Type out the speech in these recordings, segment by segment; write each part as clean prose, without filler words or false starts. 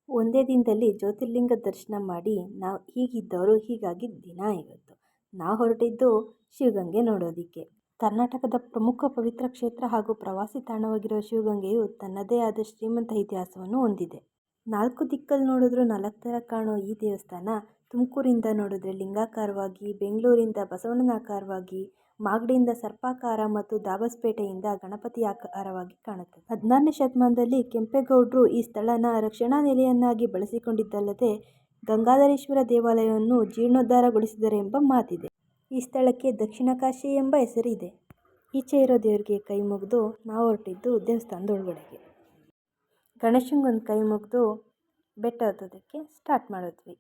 ಒಂದೇ ದಿನದಲ್ಲಿ ಜ್ಯೋತಿರ್ಲಿಂಗ ದರ್ಶನ ಮಾಡಿ ನಾವು ಹೀಗಿದ್ದವರು ಹೀಗಾಗಿದ್ದ ದಿನ ಇವತ್ತು. ನಾವು ಹೊರಟಿದ್ದು ಶಿವಗಂಗೆ ನೋಡೋದಕ್ಕೆ. ಕರ್ನಾಟಕದ ಪ್ರಮುಖ ಪವಿತ್ರ ಕ್ಷೇತ್ರ ಹಾಗೂ ಪ್ರವಾಸಿ ತಾಣವಾಗಿರುವ ಶಿವಗಂಗೆಯು ತನ್ನದೇ ಆದ ಶ್ರೀಮಂತ ಇತಿಹಾಸವನ್ನು ಹೊಂದಿದೆ. 4 ದಿಕ್ಕಲ್ಲಿ ನೋಡಿದ್ರೂ 4 ಥರ ಕಾಣೋ ಈ ದೇವಸ್ಥಾನ ತುಮಕೂರಿಂದ ನೋಡಿದ್ರೆ ಲಿಂಗಾಕಾರವಾಗಿ, ಬೆಂಗಳೂರಿಂದ ಬಸವಣ್ಣನ ಆಕಾರವಾಗಿ, ಮಾಗಡಿಯಿಂದ ಸರ್ಪಾಕಾರ ಮತ್ತು ದಾಬಸ್ಪೇಟೆಯಿಂದ ಗಣಪತಿ ಆಕಾರವಾಗಿ ಕಾಣುತ್ತದೆ. 16ನೇ ಶತಮಾನದಲ್ಲಿ ಕೆಂಪೇಗೌಡರು ಈ ಸ್ಥಳನ ರಕ್ಷಣಾ ನೆಲೆಯನ್ನಾಗಿ ಬಳಸಿಕೊಂಡಿದ್ದಲ್ಲದೆ ಗಂಗಾಧರೇಶ್ವರ ದೇವಾಲಯವನ್ನು ಜೀರ್ಣೋದ್ಧಾರಗೊಳಿಸಿದರು ಎಂಬ ಮಾತಿದೆ. ಈ ಸ್ಥಳಕ್ಕೆ ದಕ್ಷಿಣ ಕಾಶಿ ಎಂಬ ಹೆಸರಿದೆ. ಈಚೆ ಇರೋ ದೇವರಿಗೆ ಕೈ ಮುಗಿದು ನಾವು ಹೊರಟಿದ್ದು ದೇವಸ್ಥಾನದ ಒಳಗಡೆಗೆ. ಗಣೇಶಂಗೊಂದು ಕೈ ಮುಗಿದು ಬೆಟ್ಟ ಹತ್ತೋದಕ್ಕೆ ಸ್ಟಾರ್ಟ್ ಮಾಡಿದ್ವಿ.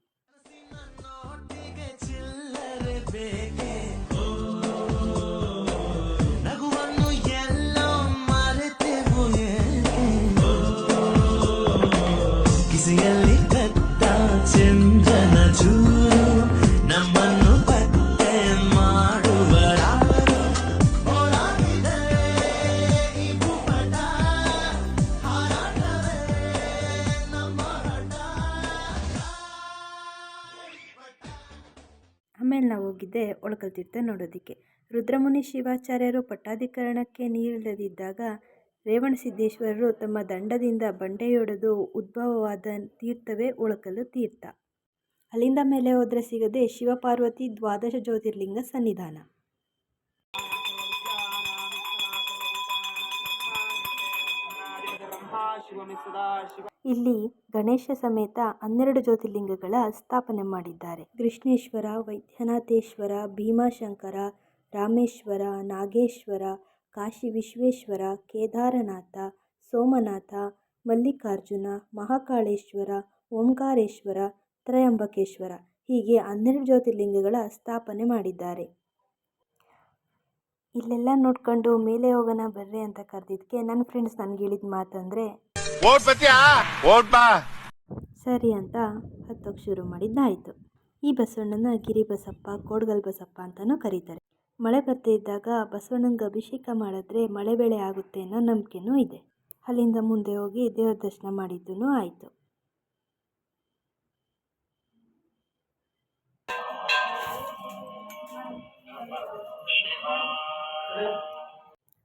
ಆಮೇಲೆ ನಾವು ಹೋಗಿದ್ದೆ ಒಳಕಲ್ ತೀರ್ಥ ನೋಡೋದಕ್ಕೆ. ರುದ್ರಮುನಿ ಶಿವಾಚಾರ್ಯರು ಪಟ್ಟಾಧಿಕರಣಕ್ಕೆ ನೀರಿಲ್ಲದಿದ್ದಾಗ ರೇವಣಸಿದ್ದೇಶ್ವರರು ತಮ್ಮ ದಂಡದಿಂದ ಬಂಡೆಯೊಡೆದು ಉದ್ಭವವಾದ ತೀರ್ಥವೇ ಒಳಕಲ್ಲು ತೀರ್ಥ. ಅಲ್ಲಿಂದ ಮೇಲೆ ಹೋದರೆ ಸಿಗದೆ ಶಿವಪಾರ್ವತಿ ದ್ವಾದಶ ಜ್ಯೋತಿರ್ಲಿಂಗ ಸನ್ನಿಧಾನ. ಇಲ್ಲಿ ಗಣೇಶ ಸಮೇತ 12 ಜ್ಯೋತಿರ್ಲಿಂಗಗಳ ಸ್ಥಾಪನೆ ಮಾಡಿದ್ದಾರೆ. ಕೃಷ್ಣೇಶ್ವರ, ವೈದ್ಯನಾಥೇಶ್ವರ, ಭೀಮಾಶಂಕರ, ರಾಮೇಶ್ವರ, ನಾಗೇಶ್ವರ, ಕಾಶಿ ವಿಶ್ವೇಶ್ವರ, ಕೇದಾರನಾಥ, ಸೋಮನಾಥ, ಮಲ್ಲಿಕಾರ್ಜುನ, ಮಹಾಕಾಳೇಶ್ವರ, ಓಂಕಾರೇಶ್ವರ, ತ್ರಯಂಬಕೇಶ್ವರ ಹೀಗೆ 12 ಜ್ಯೋತಿರ್ಲಿಂಗಗಳ ಸ್ಥಾಪನೆ ಮಾಡಿದ್ದಾರೆ. ಇಲ್ಲೆಲ್ಲ ನೋಡ್ಕೊಂಡು ಮೇಲೆ ಹೋಗೋಣ ಬರ್ರಿ ಅಂತ ಕರೆದಿದ್ದಕ್ಕೆ ನನ್ನ ಫ್ರೆಂಡ್ಸ್ ನನಗೆ ಹೇಳಿದ ಮಾತಂದರೆ ಸರಿ ಅಂತ ಹತ್ತೋಕೆ ಶುರು ಮಾಡಿದ್ದಾಯಿತು. ಈ ಬಸವಣ್ಣನ ಗಿರಿ ಬಸಪ್ಪ, ಕೋಡ್ಗಲ್ ಬಸಪ್ಪ ಅಂತಲೂ ಕರೀತಾರೆ. ಮಳೆ ಬರ್ತಾ ಇದ್ದಾಗ ಬಸವಣ್ಣನಿಗೆ ಅಭಿಷೇಕ ಮಾಡಿದ್ರೆ ಮಳೆ ಬೆಳೆ ಆಗುತ್ತೆ ಅನ್ನೋ ನಂಬಿಕೆನೂ ಇದೆ. ಅಲ್ಲಿಂದ ಮುಂದೆ ಹೋಗಿ ದೇವರ ದರ್ಶನ ಮಾಡಿದ್ದೂ ಆಯಿತು.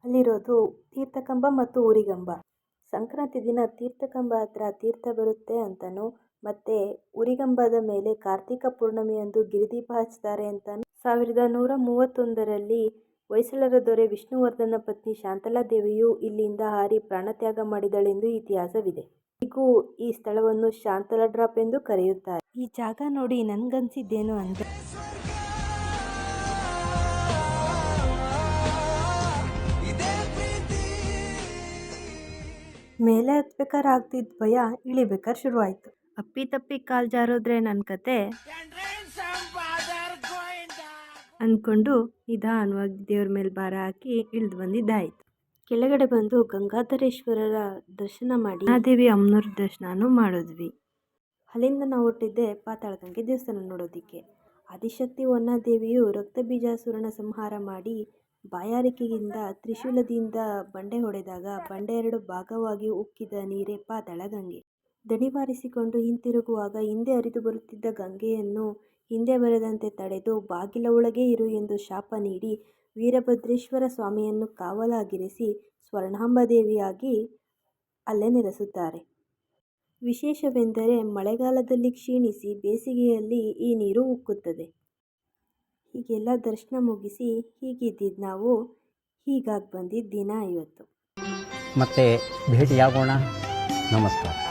ಅಲ್ಲಿರೋದು ತೀರ್ಥಕಂಬ ಮತ್ತು ಉರಿಗಂಬ. ಸಂಕ್ರಾಂತಿ ದಿನ ತೀರ್ಥಕಂಬ ಹತ್ರ ತೀರ್ಥ ಬರುತ್ತೆ ಅಂತನೂ ಮತ್ತು ಉರಿಗಂಬದ ಮೇಲೆ ಕಾರ್ತಿಕ ಪೂರ್ಣಿಮೆಯಂದು ಗಿರಿದೀಪ ಹಚ್ತಾರೆ ಅಂತಲೂ 1131ರಲ್ಲಿ ಹೊಯ್ಸಳರ ದೊರೆ ವಿಷ್ಣುವರ್ಧನ ಪತ್ನಿ ಶಾಂತಲಾದೇವಿಯು ಇಲ್ಲಿಂದ ಹಾರಿ ಪ್ರಾಣತ್ಯಾಗ ಮಾಡಿದಳೆಂದು ಇತಿಹಾಸವಿದೆ. ಈಗೂ ಈ ಸ್ಥಳವನ್ನು ಶಾಂತಲಾ ಡ್ರಾಪ್ ಎಂದು ಕರೆಯುತ್ತಾರೆ. ಈ ಜಾಗ ನೋಡಿ ನನಗನ್ಸಿದ್ದೇನು ಅಂದರೆ ಮೇಲೆ ಹತ್ಬೇಕಾದ್ರೆ ಆಗ್ತಿದ್ದ ಭಯ ಇಳಿಬೇಕಾದ್ರೆ ಶುರುವಾಯಿತು. ಅಪ್ಪಿ ಕಾಲು ಜಾರೋದ್ರೆ ನನ್ನ ಕತೆ ಅಂದ್ಕೊಂಡು ನಿಧಾನವಾಗಿ ದೇವ್ರ ಮೇಲೆ ಭಾರ ಹಾಕಿ ಇಳಿದು ಬಂದಿದ್ದಾಯಿತು. ಕೆಳಗಡೆ ಬಂದು ಗಂಗಾಧರೇಶ್ವರರ ದರ್ಶನ ಮಾಡಿ ಮಹಾದೇವಿ ಅಮ್ಮನವ್ರ ದರ್ಶನನೂ ಮಾಡಿದ್ವಿ. ಅಲ್ಲಿಂದ ನಾವು ಹೊರಟಿದ್ದೆ ಪಾತಾಳಗಂಗೆ ದೇವಸ್ಥಾನ ನೋಡೋದಕ್ಕೆ. ಆದಿಶಕ್ತಿ ಹೊನ್ನಾದೇವಿಯು ರಕ್ತಬೀಜಾಸುರನ ಸಂಹಾರ ಮಾಡಿ ಬಾಯಾರಿಕೆಯಿಂದ ತ್ರಿಶೂಲದಿಂದ ಬಂಡೆ ಹೊಡೆದಾಗ ಬಂಡೆ 2 ಭಾಗವಾಗಿ ಉಕ್ಕಿದ ನೀರೇ ಪಾತಾಳಗಂಗೆ. ದಣಿವಾರಿಸಿಕೊಂಡು ಹಿಂತಿರುಗುವಾಗ ಹಿಂದೆ ಹರಿದು ಬರುತ್ತಿದ್ದ ಗಂಗೆಯನ್ನು ಹಿಂದೆ ಬರದಂತೆ ತಡೆದು ಬಾಗಿಲ ಒಳಗೆ ಇರು ಎಂದು ಶಾಪ ನೀಡಿ ವೀರಭದ್ರೇಶ್ವರ ಸ್ವಾಮಿಯನ್ನು ಕಾವಲಾಗಿರಿಸಿ ಸ್ವರ್ಣಾಂಬಾದೇವಿಯಾಗಿ ಅಲ್ಲೇ ನೆಲೆಸುತ್ತಾರೆ. ವಿಶೇಷವೆಂದರೆ ಮಳೆಗಾಲದಲ್ಲಿ ಕ್ಷೀಣಿಸಿ ಬೇಸಿಗೆಯಲ್ಲಿ ಈ ನೀರು ಉಕ್ಕುತ್ತದೆ. ಹೀಗೆಲ್ಲ ದರ್ಶನ ಮುಗಿಸಿ ಹೀಗಿದ್ದಿದ್ದು ನಾವು ಹೀಗಾಗಿ ಬಂದಿದ್ದ ದಿನ ಇವತ್ತು. ಮತ್ತೆ ಭೇಟಿಯಾಗೋಣ. ನಮಸ್ಕಾರ.